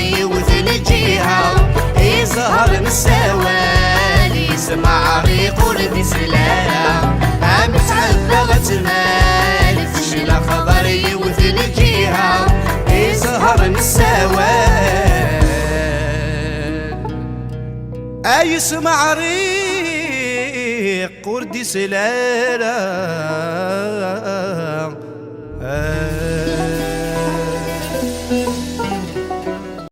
يوث الجهة يزهر نسوالي يسمع ريق ولد سلالة متعذبة مالي فشل خضر يوث الجهة يزهر نسوال يسمع ريق ولد سلالة